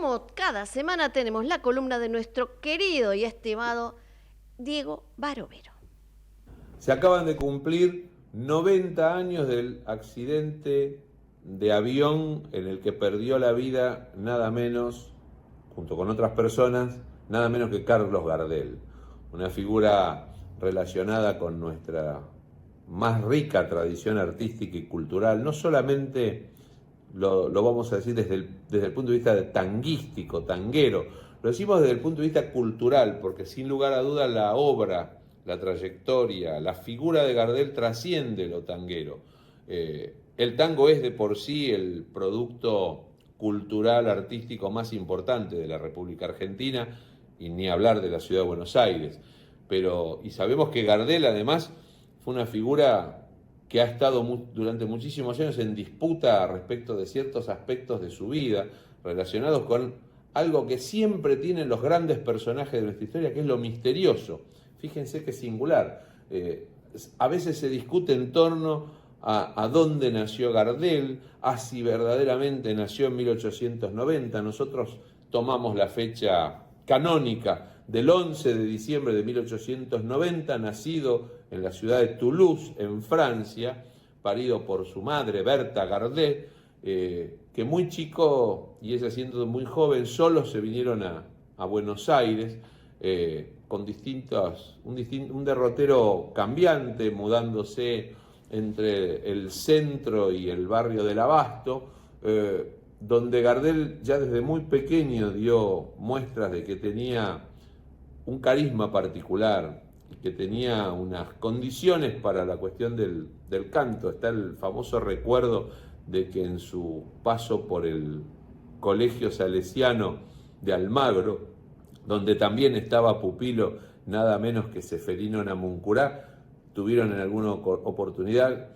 como cada semana tenemos la columna de nuestro querido y estimado Diego Barovero. Se acaban de cumplir 90 años del accidente de avión en el que perdió la vida nada menos, junto con otras personas, nada menos que Carlos Gardel, una figura relacionada con nuestra más rica tradición artística y cultural, no solamente lo vamos a decir desde el punto de vista de tanguístico, tanguero, lo decimos desde el punto de vista cultural, porque sin lugar a dudas la obra, la trayectoria, la figura de Gardel trasciende lo tanguero. El tango es de por sí el producto cultural, artístico más importante de la República Argentina, y ni hablar de la ciudad de Buenos Aires. Y sabemos que Gardel además fue una figura que ha estado durante muchísimos años en disputa respecto de ciertos aspectos de su vida, relacionados con algo que siempre tienen los grandes personajes de nuestra historia, que es lo misterioso. Fíjense qué singular. A veces se discute en torno a dónde nació Gardel, a si verdaderamente nació en 1890. Nosotros tomamos la fecha canónica del 11 de diciembre de 1890, nacido en la ciudad de Toulouse, en Francia, parido por su madre, Berta Gardel, que muy chico, y ella siendo muy joven, solos se vinieron a Buenos Aires, con un derrotero cambiante, mudándose entre el centro y el barrio del Abasto, donde Gardel ya desde muy pequeño dio muestras de que tenía un carisma particular y que tenía unas condiciones para la cuestión del canto. Está el famoso recuerdo de que en su paso por el Colegio Salesiano de Almagro, donde también estaba pupilo nada menos que Ceferino Namuncurá, tuvieron en alguna oportunidad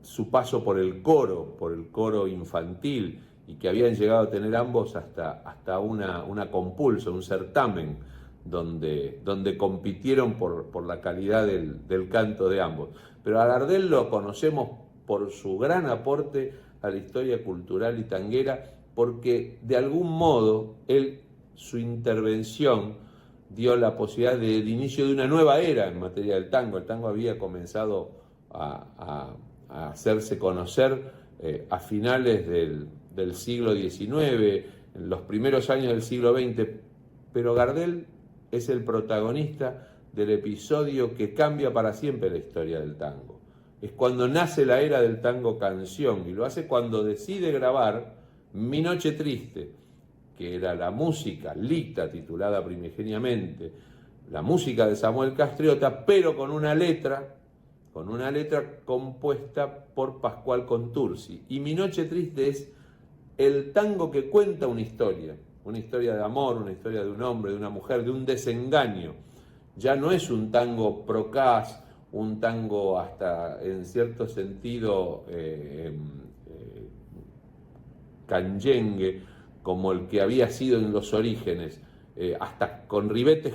su paso por el coro infantil, y que habían llegado a tener ambos hasta una compulsa, un certamen, donde compitieron por la calidad del canto de ambos. Pero a Gardel lo conocemos por su gran aporte a la historia cultural y tanguera, porque de algún modo su intervención dio la posibilidad del inicio de una nueva era en materia del tango. El tango había comenzado a hacerse conocer a finales del siglo XIX, en los primeros años del siglo XX, pero Gardel es el protagonista del episodio que cambia para siempre la historia del tango. Es cuando nace la era del tango canción, y lo hace cuando decide grabar Mi Noche Triste, que era la música lita, titulada primigeniamente, la música de Samuel Castriota, pero con una letra compuesta por Pascual Contursi. Y Mi Noche Triste es el tango que cuenta una historia de amor, una historia de un hombre, de una mujer, de un desengaño. Ya no es un tango procaz, un tango hasta en cierto sentido canyengue, como el que había sido en los orígenes, hasta con ribetes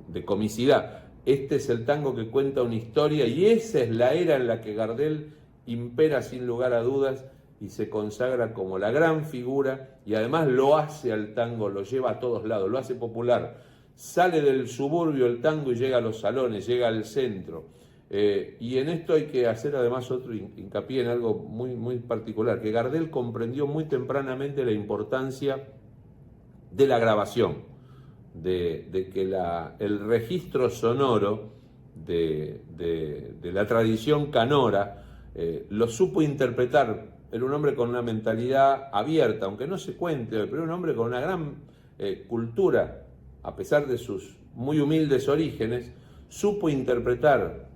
de comicidad. Este es el tango que cuenta una historia, y esa es la era en la que Gardel impera sin lugar a dudas y se consagra como la gran figura, y además lo hace al tango, lo lleva a todos lados, lo hace popular. Sale del suburbio el tango y llega a los salones, llega al centro. Y en esto hay que hacer además otro hincapié en algo muy, muy particular, que Gardel comprendió muy tempranamente la importancia de la grabación, de que el registro sonoro de la tradición canora lo supo interpretar. Era un hombre con una mentalidad abierta, aunque no se cuente, pero un hombre con una gran cultura, a pesar de sus muy humildes orígenes, supo interpretar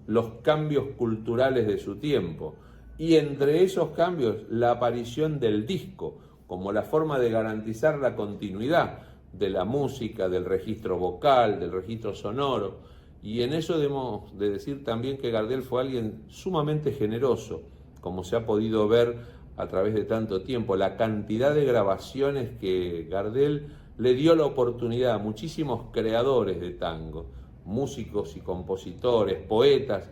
los cambios culturales de su tiempo, y entre esos cambios la aparición del disco como la forma de garantizar la continuidad de la música, del registro vocal, del registro sonoro. Y en eso debemos de decir también que Gardel fue alguien sumamente generoso, como se ha podido ver a través de tanto tiempo, la cantidad de grabaciones que Gardel le dio la oportunidad a muchísimos creadores de tango, músicos y compositores, poetas,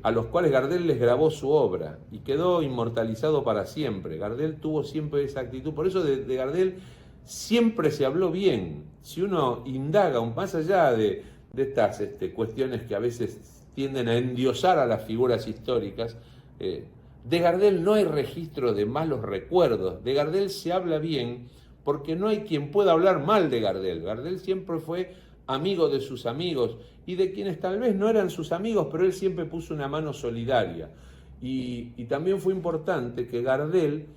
a los cuales Gardel les grabó su obra y quedó inmortalizado para siempre. Gardel tuvo siempre esa actitud, por eso de Gardel siempre se habló bien. Si uno indaga, más allá de estas cuestiones que a veces tienden a endiosar a las figuras históricas, de Gardel no hay registro de malos recuerdos. De Gardel se habla bien porque no hay quien pueda hablar mal de Gardel. Gardel siempre fue amigo de sus amigos y de quienes tal vez no eran sus amigos, pero él siempre puso una mano solidaria. Y también fue importante que Gardel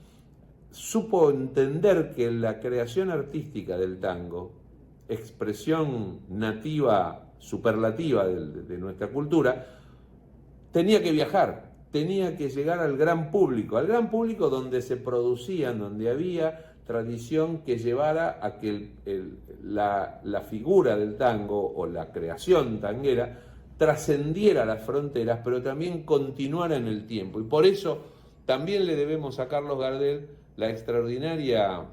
supo entender que la creación artística del tango, expresión nativa, superlativa de nuestra cultura, tenía que viajar, tenía que llegar al gran público donde se producían, donde había tradición que llevara a que la figura del tango o la creación tanguera trascendiera las fronteras, pero también continuara en el tiempo. Y por eso también le debemos a Carlos Gardel la extraordinaria,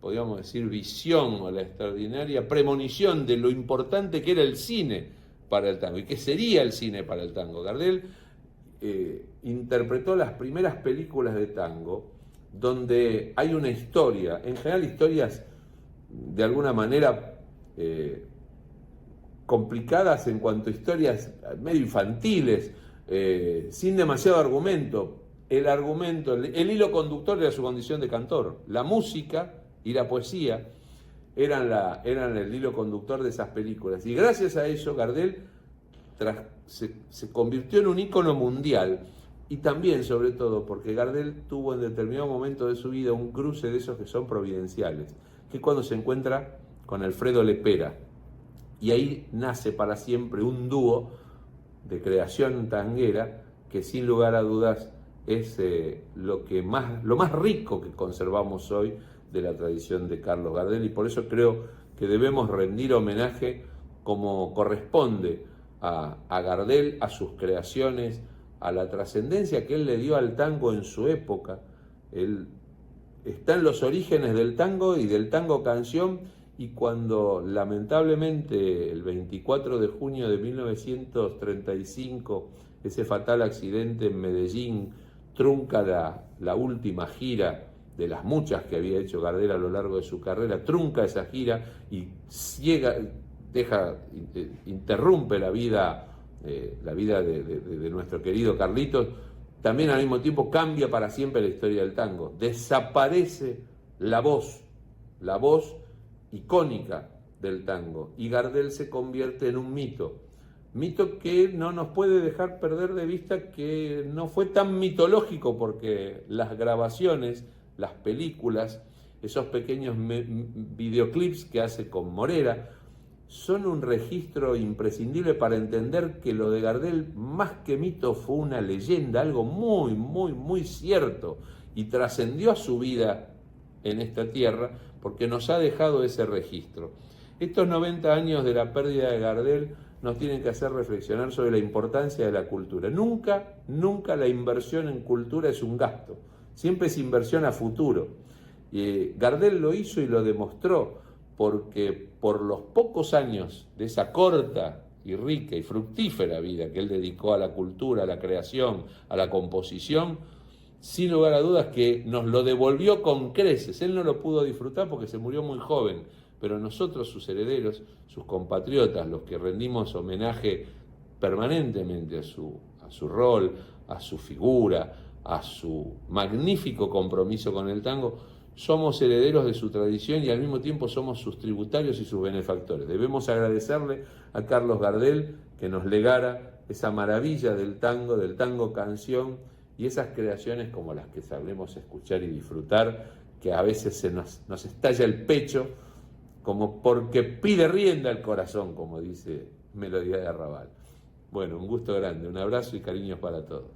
podríamos decir, visión o la extraordinaria premonición de lo importante que era el cine para el tango y que sería el cine para el tango. Gardel interpretó las primeras películas de tango donde hay una historia, en general historias de alguna manera complicadas en cuanto a historias medio infantiles, sin demasiado argumento. El hilo conductor era su condición de cantor. La música y la poesía eran el hilo conductor de esas películas. Y gracias a eso, Gardel se convirtió en un ícono mundial. Y también, sobre todo, porque Gardel tuvo en determinado momento de su vida un cruce de esos que son providenciales, que es cuando se encuentra con Alfredo Lepera. Y ahí nace para siempre un dúo de creación tanguera que sin lugar a dudas es lo más rico que conservamos hoy de la tradición de Carlos Gardel, y por eso creo que debemos rendir homenaje como corresponde a Gardel, a sus creaciones, a la trascendencia que él le dio al tango en su época. Él está en los orígenes del tango y del tango canción, y cuando lamentablemente el 24 de junio de 1935 ese fatal accidente en Medellín trunca la última gira de las muchas que había hecho Gardel a lo largo de su carrera, trunca esa gira y interrumpe la vida de nuestro querido Carlitos, también al mismo tiempo cambia para siempre la historia del tango. Desaparece la voz icónica del tango, y Gardel se convierte en un mito que no nos puede dejar perder de vista que no fue tan mitológico, porque las grabaciones, las películas, esos pequeños videoclips que hace con Morera, son un registro imprescindible para entender que lo de Gardel, más que mito, fue una leyenda, algo muy, muy, muy cierto, y trascendió a su vida en esta tierra porque nos ha dejado ese registro. Estos 90 años de la pérdida de Gardel nos tienen que hacer reflexionar sobre la importancia de la cultura. Nunca la inversión en cultura es un gasto, siempre es inversión a futuro. Gardel lo hizo y lo demostró, porque por los pocos años de esa corta y rica y fructífera vida que él dedicó a la cultura, a la creación, a la composición, sin lugar a dudas que nos lo devolvió con creces. Él no lo pudo disfrutar porque se murió muy joven, pero nosotros, sus herederos, sus compatriotas, los que rendimos homenaje permanentemente a su rol, a su figura, a su magnífico compromiso con el tango, somos herederos de su tradición y al mismo tiempo somos sus tributarios y sus benefactores. Debemos agradecerle a Carlos Gardel que nos legara esa maravilla del tango canción, y esas creaciones como las que sabremos escuchar y disfrutar, que a veces nos estalla el pecho, como porque pide rienda el corazón, como dice Melodía de Arrabal. Bueno, un gusto grande, un abrazo y cariños para todos.